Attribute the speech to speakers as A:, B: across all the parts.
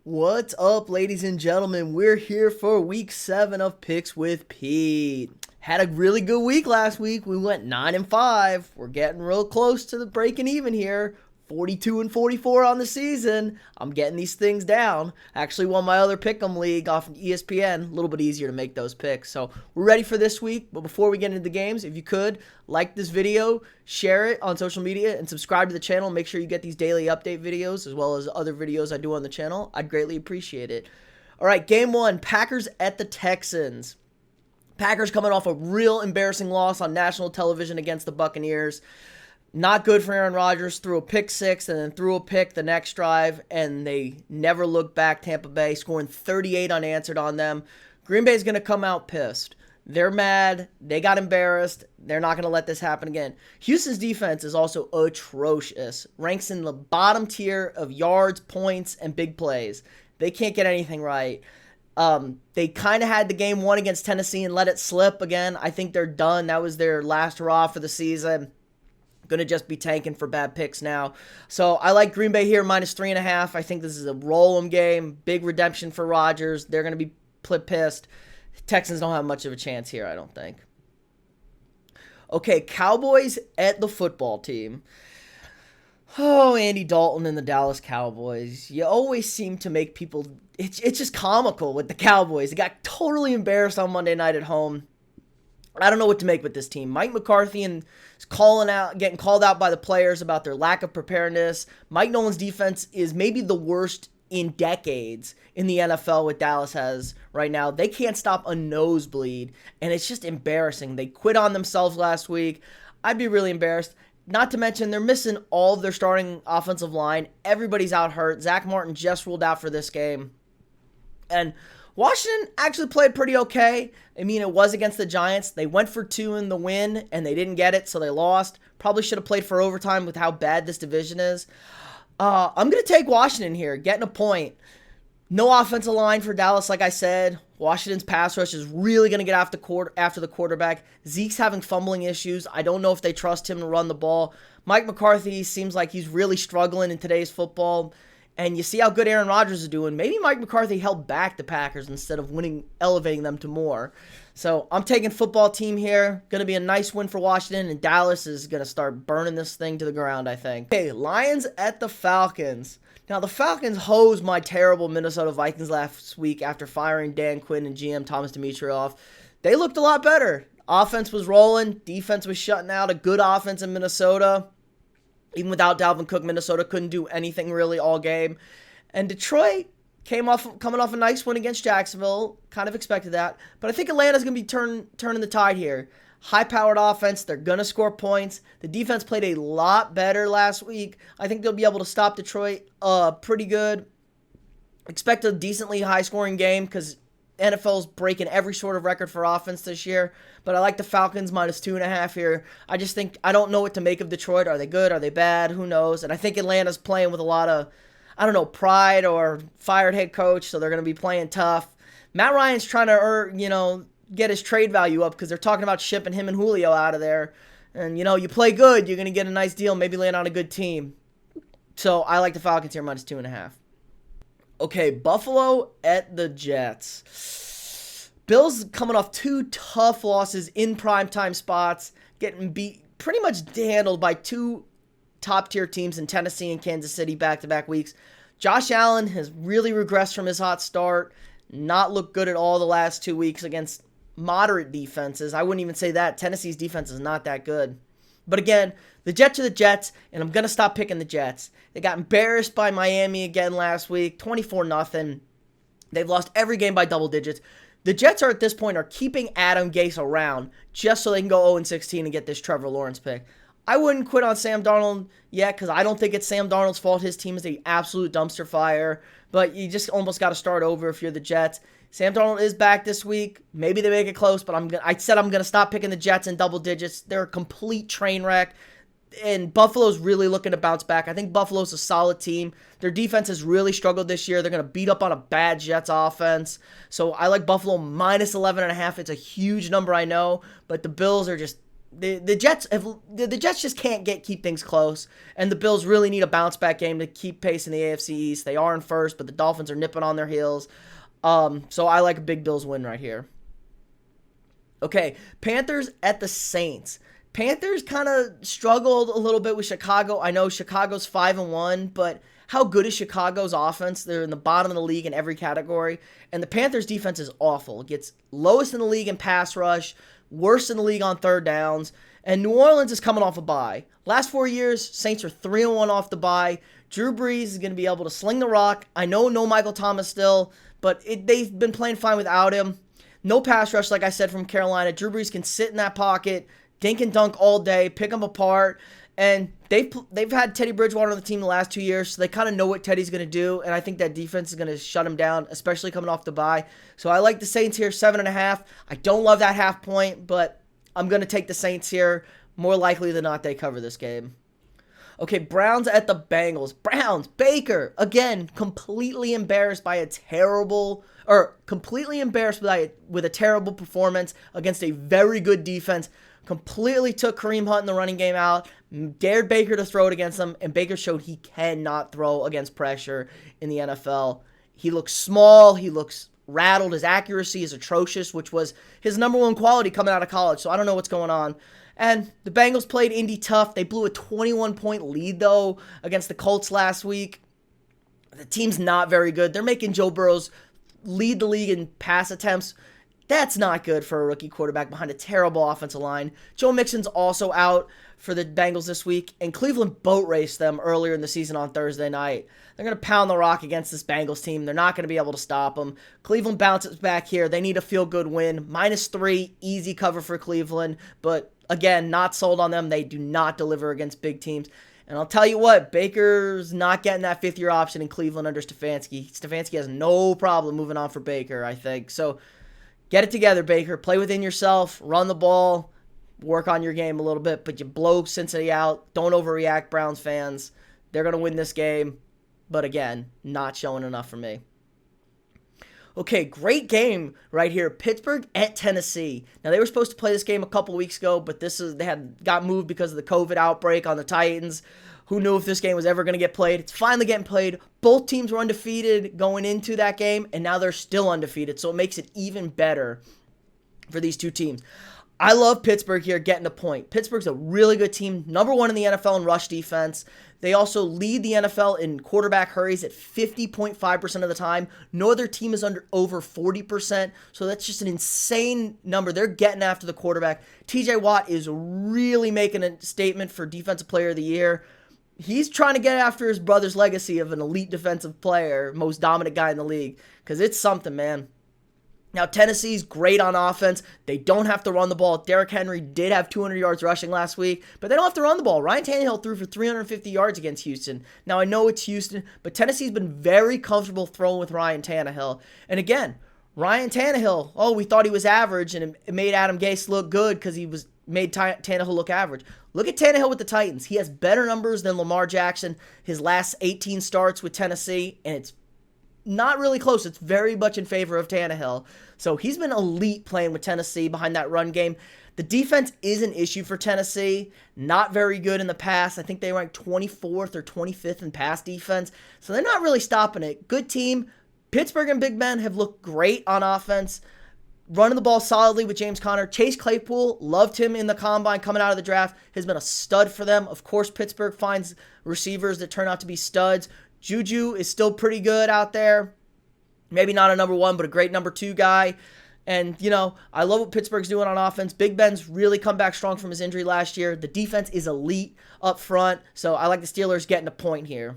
A: What's up, ladies and gentlemen? We're here for week 7 of Picks with Pete. Had a really good week last week. We went 9-5. We're getting real close to the breaking even here. 42 and 44 on the season. I'm getting these things down. Actually won my other pick'em league off of ESPN. A little bit easier to make those picks. So we're ready for this week. But before we get into the games, if you could, like this video, share it on social media, and subscribe to the channel. Make sure you get these daily update videos as well as other videos I do on the channel. I'd greatly appreciate it. All right, game 1, Packers at the Texans. Packers coming off a real embarrassing loss on national television against the Buccaneers. Not good for Aaron Rodgers. Threw a pick 6 and then threw a pick the next drive, and they never looked back. Tampa Bay scoring 38 unanswered on them. Green Bay's going to come out pissed. They're mad. They got embarrassed. They're not going to let this happen again. Houston's defense is also atrocious. Ranks in the bottom tier of yards, points, and big plays. They can't get anything right. They kind of had the game won against Tennessee and let it slip again. I think they're done. That was their last hurrah for the season. Going to just be tanking for bad picks now. So I like Green Bay here, -3.5. I think this is a roll 'em game. Big redemption for Rodgers. They're going to be pissed. Texans don't have much of a chance here, I don't think. Okay, Cowboys at the football team. Oh, Andy Dalton and the Dallas Cowboys. You always seem to make people... It's just comical with the Cowboys. They got totally embarrassed on Monday night at home. I don't know what to make with this team. Mike McCarthy is getting called out by the players about their lack of preparedness. Mike Nolan's defense is maybe the worst in decades in the NFL what Dallas has right now. They can't stop a nosebleed, and it's just embarrassing. They quit on themselves last week. I'd be really embarrassed. Not to mention, they're missing all of their starting offensive line. Everybody's out hurt. Zach Martin just ruled out for this game. And Washington actually played pretty okay. I mean, it was against the Giants. They went for 2 in the win, and they didn't get it, so they lost. Probably should have played for overtime with how bad this division is. I'm going to take Washington here, getting a point. No offensive line for Dallas, like I said. Washington's pass rush is really going to get after the quarterback. Zeke's having fumbling issues. I don't know if they trust him to run the ball. Mike McCarthy seems like he's really struggling in today's football. And you see how good Aaron Rodgers is doing. Maybe Mike McCarthy held back the Packers instead of elevating them to more. So I'm taking football team here. Going to be a nice win for Washington, and Dallas is going to start burning this thing to the ground, I think. Okay, Lions at the Falcons. Now, the Falcons hosed my terrible Minnesota Vikings last week after firing Dan Quinn and GM Thomas Dimitroff. They looked a lot better. Offense was rolling. Defense was shutting out a good offense in Minnesota. Even without Dalvin Cook, Minnesota couldn't do anything really all game. And Detroit coming off a nice win against Jacksonville. Kind of expected that. But I think Atlanta's going to be turning the tide here. High-powered offense. They're going to score points. The defense played a lot better last week. I think they'll be able to stop Detroit pretty good. Expect a decently high-scoring game because NFL's breaking every sort of record for offense this year. But I like the Falcons -2.5 here. I just think I don't know what to make of Detroit. Are they good? Are they bad? Who knows? And I think Atlanta's playing with a lot of, I don't know, pride or fired head coach, so they're going to be playing tough. Matt Ryan's trying to get his trade value up because they're talking about shipping him and Julio out of there. And, you play good, you're going to get a nice deal, maybe land on a good team. So I like the Falcons here -2.5. Okay, Buffalo at the Jets. Bills coming off 2 tough losses in primetime spots, getting beat, pretty much handled by 2 top-tier teams in Tennessee and Kansas City back-to-back weeks. Josh Allen has really regressed from his hot start, not looked good at all the last 2 weeks against moderate defenses. I wouldn't even say that. Tennessee's defense is not that good. But again, the Jets are the Jets, and I'm going to stop picking the Jets. They got embarrassed by Miami again last week, 24-0. They've lost every game by double digits. The Jets at this point are keeping Adam Gase around just so they can go 0-16 and get this Trevor Lawrence pick. I wouldn't quit on Sam Darnold yet because I don't think it's Sam Darnold's fault. His team is an absolute dumpster fire. But you just almost got to start over if you're the Jets. Sam Darnold is back this week. Maybe they make it close, but I said I'm going to stop picking the Jets in double digits. They're a complete train wreck. And Buffalo's really looking to bounce back. I think Buffalo's a solid team. Their defense has really struggled this year. They're going to beat up on a bad Jets offense. So I like Buffalo -11.5. It's a huge number, I know. But the Bills are just the Jets the Jets just can't keep things close, and the Bills really need a bounce back game to keep pace in the AFC East. They are in first, but the Dolphins are nipping on their heels. So I like a big Bills win right here. Okay, Panthers at the Saints. Panthers kind of struggled a little bit with Chicago. I know Chicago's 5-1, but how good is Chicago's offense? They're in the bottom of the league in every category, and the Panthers' defense is awful. It gets lowest in the league in pass rush, worst in the league on third downs, and New Orleans is coming off a bye. Last 4 years, Saints are 3-1 off the bye. Drew Brees is going to be able to sling the rock. I know no Michael Thomas still, but they've been playing fine without him. No pass rush, like I said, from Carolina. Drew Brees can sit in that pocket, dink and dunk all day, pick them apart. And they've had Teddy Bridgewater on the team the last 2 years, so they kind of know what Teddy's going to do. And I think that defense is going to shut him down, especially coming off the bye. So I like the Saints here, 7.5. I don't love that half point, but I'm going to take the Saints here. More likely than not, they cover this game. Okay, Browns at the Bengals. Browns, Baker, again, completely embarrassed by a terrible performance against a very good defense. Completely took Kareem Hunt in the running game out, dared Baker to throw it against them, and Baker showed he cannot throw against pressure in the NFL. He looks small, he looks rattled, his accuracy is atrocious, which was his number one quality coming out of college, so I don't know what's going on. And the Bengals played Indy tough. They blew a 21-point lead, though, against the Colts last week. The team's not very good. They're making Joe Burrow lead the league in pass attempts. That's not good for a rookie quarterback behind a terrible offensive line. Joe Mixon's also out for the Bengals this week, and Cleveland boat raced them earlier in the season on Thursday night. They're going to pound the rock against this Bengals team. They're not going to be able to stop them. Cleveland bounces back here. They need a feel-good win. -3, easy cover for Cleveland, but again, not sold on them. They do not deliver against big teams. And I'll tell you what, Baker's not getting that fifth-year option in Cleveland under Stefanski. Stefanski has no problem moving on for Baker, I think. So get it together, Baker. Play within yourself. Run the ball. Work on your game a little bit. But you blow Cincinnati out. Don't overreact, Browns fans. They're going to win this game. But again, not showing enough for me. Okay, great game right here. Pittsburgh at Tennessee. Now, they were supposed to play this game a couple weeks ago, but they got moved because of the COVID outbreak on the Titans. Who knew if this game was ever going to get played? It's finally getting played. Both teams were undefeated going into that game, and now they're still undefeated, so it makes it even better for these two teams. I love Pittsburgh here getting a point. Pittsburgh's a really good team, number 1 in the NFL in rush defense. They also lead the NFL in quarterback hurries at 50.5% of the time. No other team is over 40%, so that's just an insane number. They're getting after the quarterback. TJ Watt is really making a statement for Defensive Player of the Year. He's trying to get after his brother's legacy of an elite defensive player, most dominant guy in the league, because it's something, man. Now, Tennessee's great on offense. They don't have to run the ball. Derrick Henry did have 200 yards rushing last week, but they don't have to run the ball. Ryan Tannehill threw for 350 yards against Houston. Now, I know it's Houston, but Tennessee's been very comfortable throwing with Ryan Tannehill. And again, Ryan Tannehill, we thought he was average, and it made Adam Gase look good because he made Tannehill look average. Look at Tannehill with the Titans. He has better numbers than Lamar Jackson his last 18 starts with Tennessee, and it's not really close. It's very much in favor of Tannehill. So he's been elite playing with Tennessee behind that run game. The defense is an issue for Tennessee. Not very good in the pass. I think they ranked 24th or 25th in pass defense. So they're not really stopping it. Good team. Pittsburgh and Big Ben have looked great on offense. Running the ball solidly with James Conner. Chase Claypool, loved him in the combine coming out of the draft. Has been a stud for them. Of course, Pittsburgh finds receivers that turn out to be studs. Juju is still pretty good out there. Maybe not a number 1, but a great number 2 guy. And, I love what Pittsburgh's doing on offense. Big Ben's really come back strong from his injury last year. The defense is elite up front. So I like the Steelers getting a point here.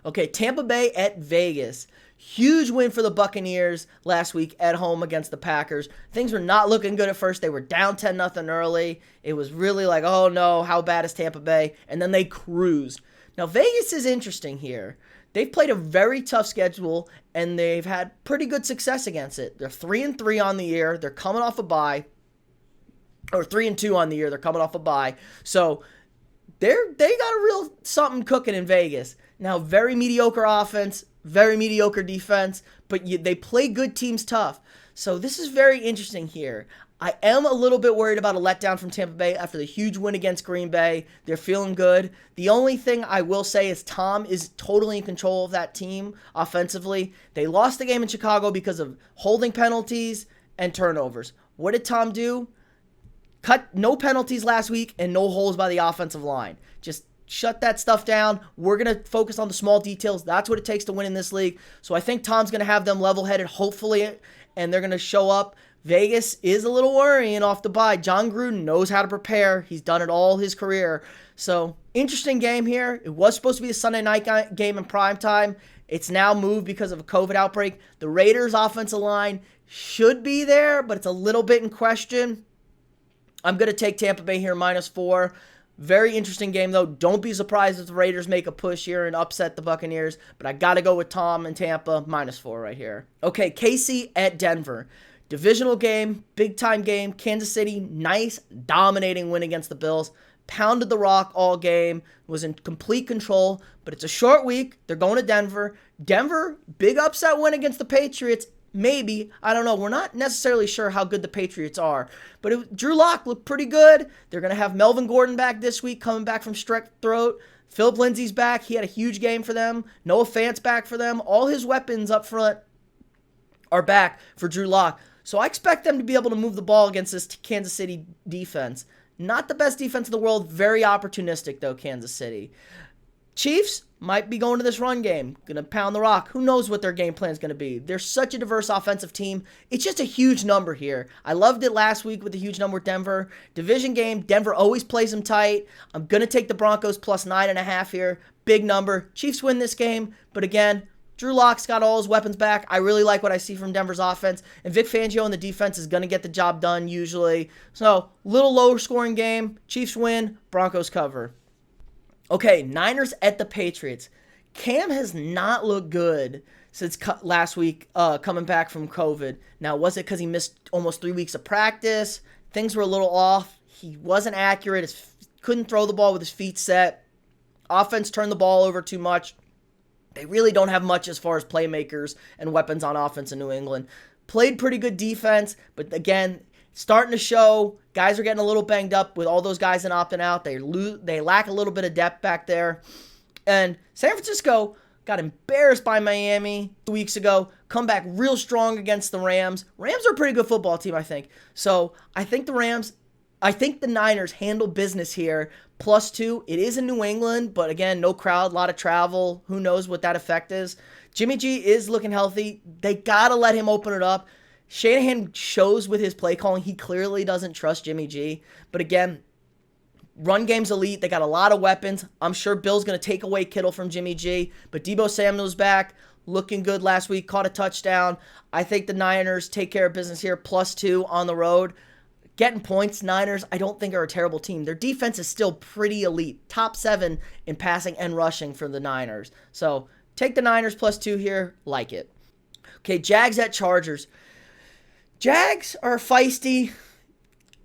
A: Okay, Tampa Bay at Vegas. Huge win for the Buccaneers last week at home against the Packers. Things were not looking good at first. They were down 10-0 early. It was really like, oh no, how bad is Tampa Bay? And then they cruised. Now, Vegas is interesting here. They've played a very tough schedule, and they've had pretty good success against it. They're 3-3 on the year. They're coming off a bye. Or 3-2 on the year. They're coming off a bye. So, they got a real something cooking in Vegas. Now, very mediocre offense, very mediocre defense, but they play good teams tough. So, this is very interesting here. I am a little bit worried about a letdown from Tampa Bay after the huge win against Green Bay. They're feeling good. The only thing I will say is Tom is totally in control of that team offensively. They lost the game in Chicago because of holding penalties and turnovers. What did Tom do? Cut no penalties last week and no holes by the offensive line. Just shut that stuff down. We're going to focus on the small details. That's what it takes to win in this league. So I think Tom's going to have them level-headed, hopefully, and they're going to show up. Vegas is a little worrying off the bye. John Gruden knows how to prepare. He's done it all his career. So, interesting game here. It was supposed to be a Sunday night game in primetime. It's now moved because of a COVID outbreak. The Raiders' offensive line should be there, but it's a little bit in question. I'm going to take Tampa Bay here -4. Very interesting game, though. Don't be surprised if the Raiders make a push here and upset the Buccaneers. But I got to go with Tom and Tampa, -4 right here. Okay, KC at Denver. Divisional game, big-time game. Kansas City, nice, dominating win against the Bills. Pounded the rock all game. Was in complete control. But it's a short week. They're going to Denver. Denver, big upset win against the Patriots. Maybe. I don't know. We're not necessarily sure how good the Patriots are. But Drew Lock looked pretty good. They're going to have Melvin Gordon back this week, coming back from strep throat. Philip Lindsay's back. He had a huge game for them. Noah Fant's back for them. All his weapons up front are back for Drew Lock. So I expect them to be able to move the ball against this Kansas City defense. Not the best defense in the world. Very opportunistic, though, Kansas City. Chiefs might be going to this run game. Going to pound the rock. Who knows what their game plan is going to be. They're such a diverse offensive team. It's just a huge number here. I loved it last week with the huge number with Denver. Division game. Denver always plays them tight. I'm going to take the Broncos +9.5 here. Big number. Chiefs win this game. But again, Drew Lock's got all his weapons back. I really like what I see from Denver's offense. And Vic Fangio and the defense is going to get the job done usually. So, little lower scoring game. Chiefs win. Broncos cover. Okay, Niners at the Patriots. Cam has not looked good since last week coming back from COVID. Now, was it because he missed almost 3 weeks of practice? Things were a little off. He wasn't accurate. Couldn't throw the ball with his feet set. Offense turned the ball over too much. They really don't have much as far as playmakers and weapons on offense in New England. Played pretty good defense, but again, starting to show. Guys are getting a little banged up with all those guys in opting out. They lack a little bit of depth back there. And San Francisco got embarrassed by Miami 2 weeks ago. Come back real strong against the Rams. Rams are a pretty good football team, I think. So I think the Niners handle business here. +2. It is in New England, but again, no crowd, a lot of travel. Who knows what that effect is. Jimmy G is looking healthy. They got to let him open it up. Shanahan shows with his play calling he clearly doesn't trust Jimmy G. But again, run game's elite. They got a lot of weapons. I'm sure Bill's going to take away Kittle from Jimmy G. But Deebo Samuel's back. Looking good last week. Caught a touchdown. I think the Niners take care of business here. +2 on the road. Getting points, Niners, I don't think are a terrible team. Their defense is still pretty elite. Top 7 in passing and rushing for the Niners. So, take the Niners +2 here. Like it. Okay, Jags at Chargers. Jags are feisty,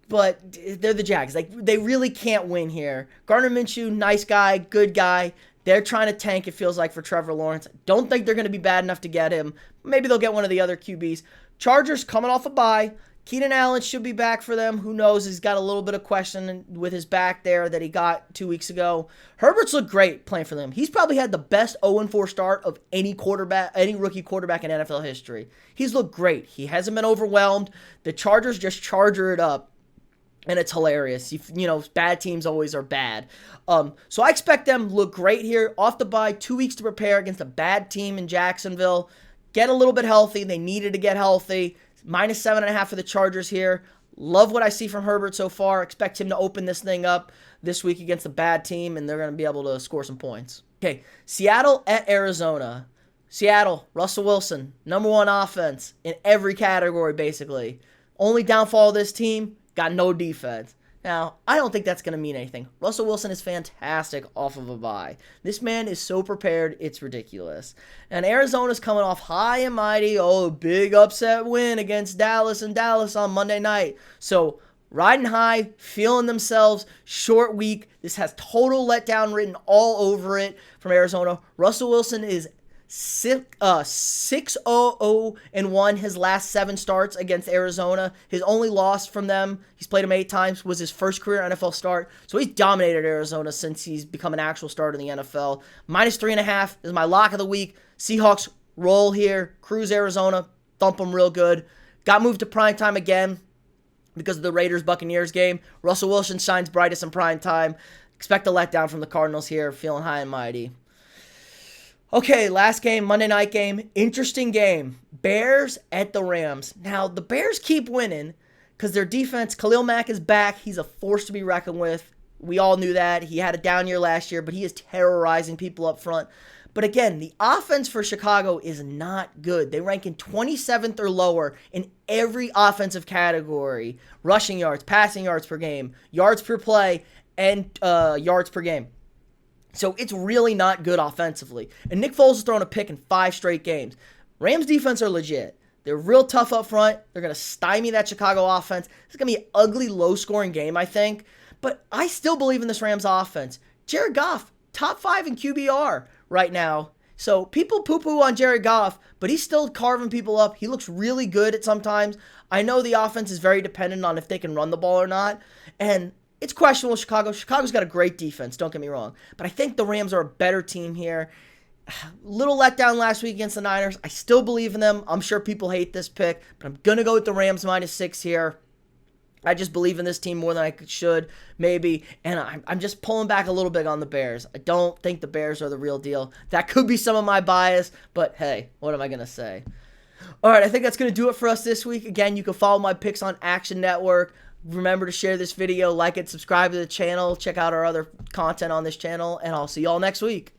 A: but they're the Jags. They really can't win here. Gardner Minshew, nice guy, good guy. They're trying to tank, it feels like, for Trevor Lawrence. Don't think they're going to be bad enough to get him. Maybe they'll get one of the other QBs. Chargers coming off a bye. Keenan Allen should be back for them. Who knows? He's got a little bit of question with his back there that he got 2 weeks ago. Herbert's looked great playing for them. He's probably had the best 0-4 start of any rookie quarterback in NFL history. He's looked great. He hasn't been overwhelmed. The Chargers just charger it up, and it's hilarious. You know, bad teams always are bad. So I expect them to look great here. Off the bye, 2 weeks to prepare against a bad team in Jacksonville. Get a little bit healthy. They needed to get healthy. -7.5 for the Chargers here. Love what I see from Herbert so far. Expect him to open this thing up this week against a bad team, and they're going to be able to score some points. Okay, Seattle at Arizona. Seattle, Russell Wilson, #1 offense in every category, basically. Only downfall of this team, got no defense. Now, I don't think that's going to mean anything. Russell Wilson is fantastic off of a bye. This man is so prepared, it's ridiculous. And Arizona's coming off high and mighty. Oh, big upset win against Dallas on Monday night. So, riding high, feeling themselves, short week. This has total letdown written all over it from Arizona. Russell Wilson is 6-0-1 his last 7 starts against Arizona. His only loss from them, he's played them 8 times, was his first career NFL start. So he's dominated Arizona since he's become an actual starter in the NFL. -3.5 is my lock of the week. Seahawks roll here, cruise Arizona, thump them real good. Got moved to primetime again because of the Raiders-Buccaneers game. Russell Wilson shines brightest in primetime. Expect a letdown from the Cardinals here, feeling high and mighty. Okay, last game, Monday night game. Interesting game. Bears at the Rams. Now, the Bears keep winning because their defense, Khalil Mack is back. He's a force to be reckoned with. We all knew that. He had a down year last year, but he is terrorizing people up front. But again, the offense for Chicago is not good. They rank in 27th or lower in every offensive category. Rushing yards, passing yards per game, yards per play, and yards per game. So it's really not good offensively. And Nick Foles has thrown a pick in 5 straight games. Rams defense are legit. They're real tough up front. They're going to stymie that Chicago offense. It's going to be an ugly, low-scoring game, I think. But I still believe in this Rams offense. Jared Goff, top 5 in QBR right now. So people poo-poo on Jared Goff, but he's still carving people up. He looks really good at sometimes. I know the offense is very dependent on if they can run the ball or not. And it's questionable, Chicago. Chicago's got a great defense, don't get me wrong. But I think the Rams are a better team here. Little letdown last week against the Niners. I still believe in them. I'm sure people hate this pick, but I'm going to go with the Rams -6 here. I just believe in this team more than I should, maybe. And I'm just pulling back a little bit on the Bears. I don't think the Bears are the real deal. That could be some of my bias, but hey, what am I going to say? All right, I think that's going to do it for us this week. Again, you can follow my picks on Action Network. Remember to share this video, like it, subscribe to the channel, check out our other content on this channel, and I'll see y'all next week.